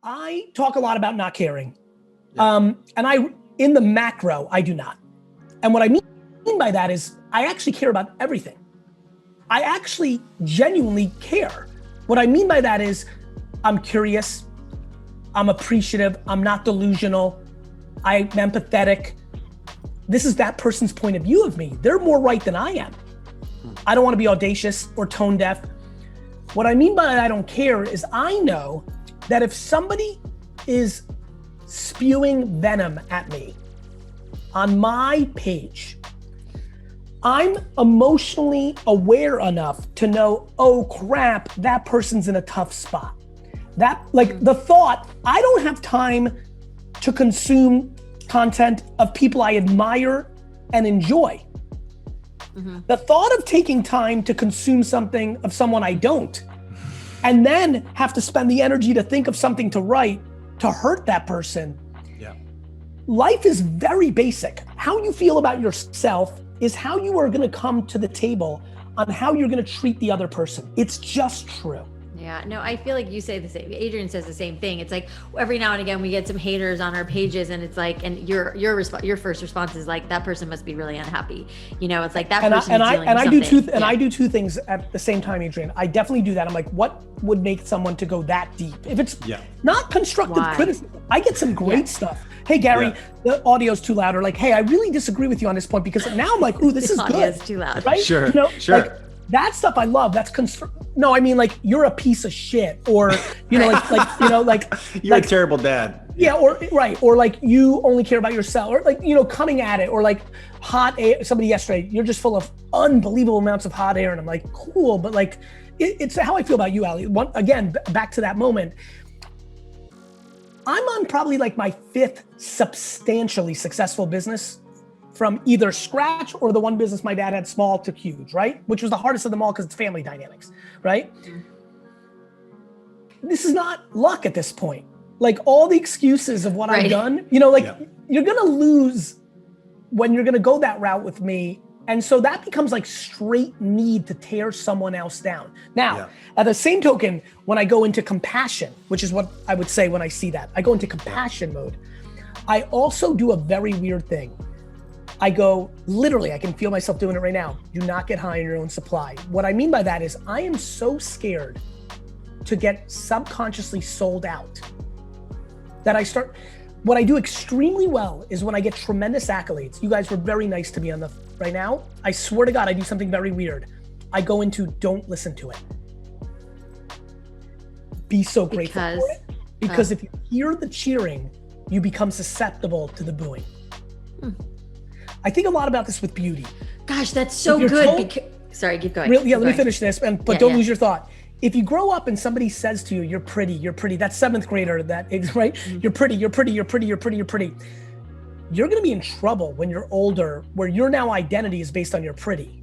I talk a lot about not caring. Yeah. And in the macro, I do not. And what I mean by that is I actually care about everything. I actually genuinely care. What I mean by that is I'm curious, I'm appreciative, I'm not delusional, I'm empathetic. This is that person's point of view of me. They're more right than I am. I don't want to be audacious or tone deaf. What I mean by I don't care is I know that if somebody is spewing venom at me on my page, I'm emotionally aware enough to know, oh crap, that person's in a tough spot. That, like the thought, I don't have time to consume content of people I admire and enjoy. The thought of taking time to consume something of someone I don't, and then have to spend the energy to think of something to write to hurt that person. Yeah. Life is very basic. How you feel about yourself is how you are gonna come to the table on how you're gonna treat the other person. It's just true. Yeah, no, I feel like you say the same. Adrian says the same thing. It's like every now and again we get some haters on our pages, and it's like, and your first response is like, that person must be really unhappy. You know, it's like that person is dealing with something. I do two things at the same time, Adrian. I definitely do that. I'm like, what would make someone to go that deep? If it's not constructive criticism, I get some great stuff. Hey Gary, the audio's too loud, or like, hey, I really disagree with you on this point, because now I'm like, ooh, this is good. Audio's too loud. Right? Sure, you know, sure. Like, that stuff I love. That's no, I mean, like, you're a piece of shit, or you know, like you're a terrible dad. Yeah, or or like you only care about yourself, or like, you know, coming at it, or like hot air. Somebody yesterday, you're just full of unbelievable amounts of hot air, and I'm like, cool, but like, it's how I feel about you, Ali. Again, back to that moment. I'm on probably like my 5th substantially successful business, from either scratch or the one business my dad had, small to huge, right? Which was the hardest of them all because it's family dynamics, right? This is not luck at this point. Like, all the excuses of what I've done, you know, like you're gonna lose when you're gonna go that route with me. And so that becomes like straight need to tear someone else down. Now, at the same token, when I go into compassion, which is what I would say when I see that, I go into compassion mode. I also do a very weird thing. I go, literally, I can feel myself doing it right now. Do not get high on your own supply. What I mean by that is I am so scared to get subconsciously sold out that I start, what I do extremely well is when I get tremendous accolades. You guys were very nice to me on the right now. I swear to God, I do something very weird. I go into don't listen to it. Be so grateful for it. Because if you hear the cheering, you become susceptible to the booing. I think a lot about this with beauty. Gosh, that's so good. Sorry, keep going. Let me finish this, but don't lose your thought. If you grow up and somebody says to you, you're pretty, that 7th grader, that is right, you're pretty. You're gonna be in trouble when you're older, where your now identity is based on your pretty.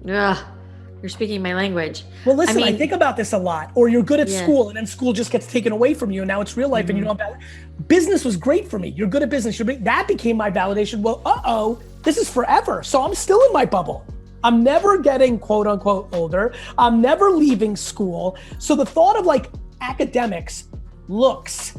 Ugh, you're speaking my language. Well, listen, I think about this a lot. Or you're good at school, and then school just gets taken away from you, and now it's real life, and you don't have business was great for me. You're good at business. That became my validation. Well, this is forever. So I'm still in my bubble. I'm never getting quote unquote older. I'm never leaving school. So the thought of like academics, looks,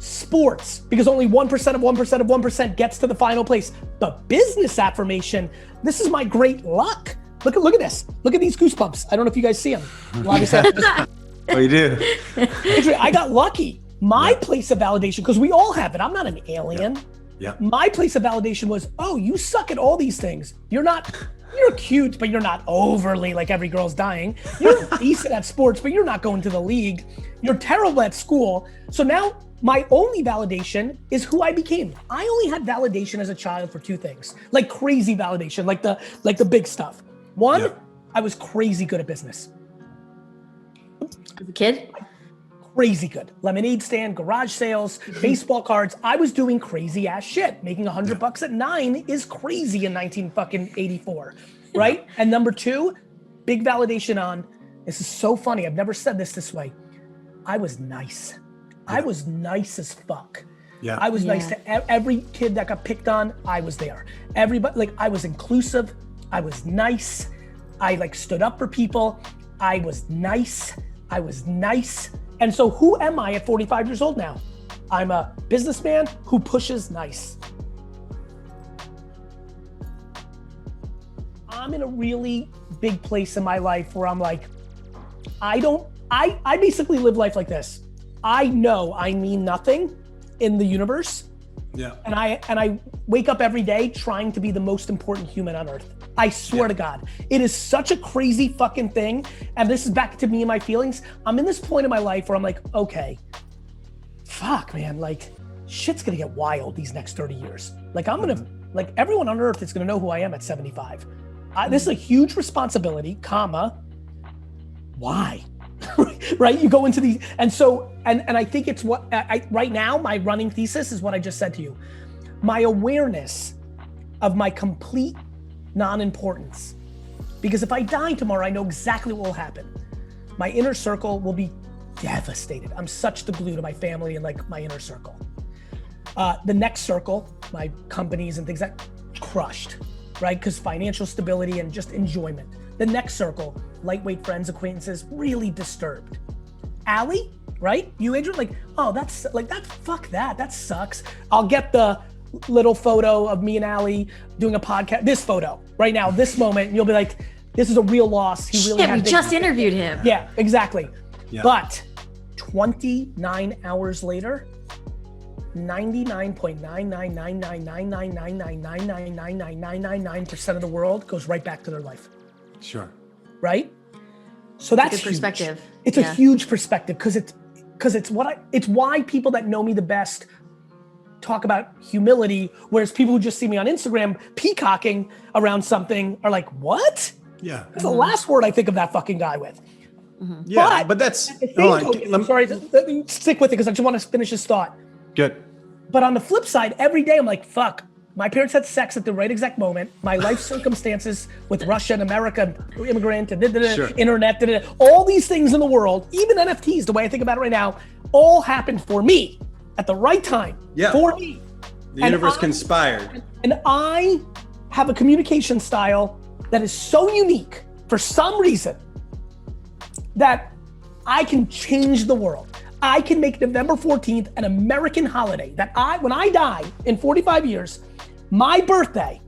sports, because only 1% of 1% of 1% gets to the final place. The business affirmation, this is my great luck. Look at this. Look at these goosebumps. I don't know if you guys see them. Oh, you do? I got lucky. My place of validation, because we all have it. I'm not an alien. Yeah. My place of validation was, oh, you suck at all these things. You're cute, but you're not overly like every girl's dying. You're decent at sports, but you're not going to the league. You're terrible at school. So now my only validation is who I became. I only had validation as a child for 2 things, like crazy validation, like the big stuff. One, I was crazy good at business. As a kid? Crazy good. Lemonade stand, garage sales, baseball cards. I was doing crazy ass shit. Making $100 at 9 is crazy in 1984, right? And number 2, big validation on, this is so funny. I've never said this way. I was nice. I was nice as fuck. I was nice to every kid that got picked on. I was there. Everybody, like, I was inclusive. I was nice. I like stood up for people. I was nice. And so who am I at 45 years old now? I'm a businessman who pushes nice. I'm in a really big place in my life where I'm like, I basically live life like this. I know I mean nothing in the universe. Yeah. And I wake up every day trying to be the most important human on earth. I swear to God, it is such a crazy fucking thing. And this is back to me and my feelings. I'm in this point in my life where I'm like, okay, fuck man, like shit's gonna get wild these next 30 years. Like I'm gonna, like everyone on earth is gonna know who I am at 75. This is a huge responsibility, comma, why? Right? You go into these, and so, and I think it's what, right now, my running thesis is what I just said to you. My awareness of my complete non-importance. Because if I die tomorrow, I know exactly what will happen. My inner circle will be devastated. I'm such the glue to my family and like my inner circle. The next circle, my companies and things like crushed, right? Because financial stability and just enjoyment. The next circle, lightweight friends, acquaintances, really disturbed. Allie, right? You, Adrian, like, oh, that's like, that, fuck that, that sucks. I'll get the little photo of me and Allie doing a podcast, this photo, right now, this moment, and you'll be like, this is a real loss. He really we just interviewed him. Yeah, exactly. Yeah. But 29 hours later, 99.9999999999999% of the world goes right back to their life. Sure. Right? So that's good perspective. It's a huge perspective because it's why people that know me the best talk about humility, whereas people who just see me on Instagram peacocking around something are like, what? Yeah. That's the last word I think of that fucking guy with. Yeah, but that's, sorry, let me stick with it because I just want to finish this thought. Good. But on the flip side, every day I'm like, fuck, my parents had sex at the right exact moment. My life circumstances with Russia and America, immigrant, and Sure. internet, all these things in the world, even NFTs, the way I think about it right now, all happened for me at the right time. Yeah. For me. The universe conspired. And I have a communication style that is so unique for some reason that I can change the world. I can make November 14th an American holiday that when I die in 45 years, my birthday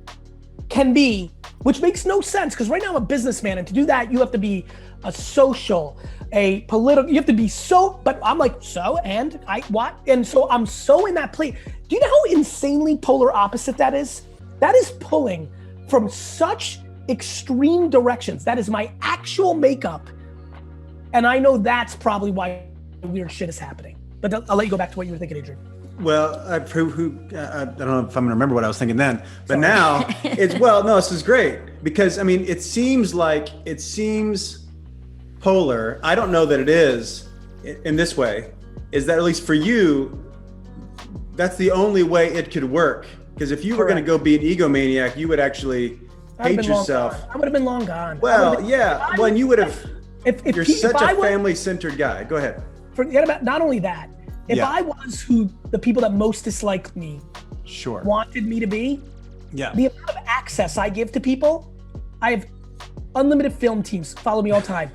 can be, which makes no sense because right now I'm a businessman, and to do that, you have to be a social, a political, you have to be so, but I'm like, so, and what? And so I'm so in that place. Do you know how insanely polar opposite that is? That is pulling from such extreme directions. That is my actual makeup. And I know that's probably why weird shit is happening. But I'll let you go back to what you were thinking, Adrian. Well, I don't know if I'm gonna remember what I was thinking then, but Sorry. now no, this is great because I mean, it seems polar. I don't know that it is in this way, is that at least for you, that's the only way it could work. Because if you were gonna go be an egomaniac, you would actually hate yourself. I would have been long gone. Well, yeah, well, and you would have, you're such a family-centered guy. Go ahead. Forget about, not only that, if I was who the people that most disliked me wanted me to be, the amount of access I give to people, I have unlimited film teams follow me all the time.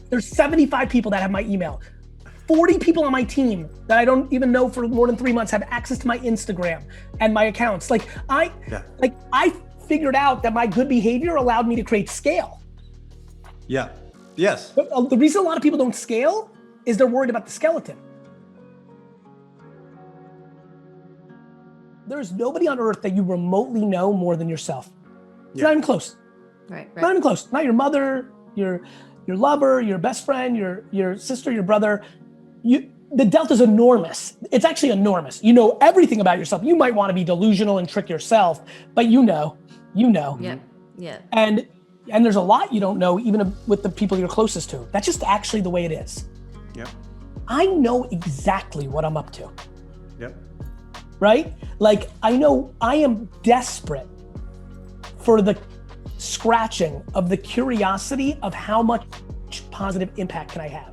There's 75 people that have my email. 40 people on my team that I don't even know for more than 3 months have access to my Instagram and my accounts. Like I figured out that my good behavior allowed me to create scale. Yeah. Yes. But the reason a lot of people don't scale is they're worried about the skeleton. There's nobody on earth that you remotely know more than yourself. It's not even close. Right. Not even close. Not your mother, your lover, your best friend, your sister, your brother. The delta's enormous. It's actually enormous. You know everything about yourself. You might want to be delusional and trick yourself, but you know. Yeah. And there's a lot you don't know even with the people you're closest to. That's just actually the way it is. Yep. I know exactly what I'm up to. Yep. Right? Like I know I am desperate for the scratching of the curiosity of how much positive impact can I have.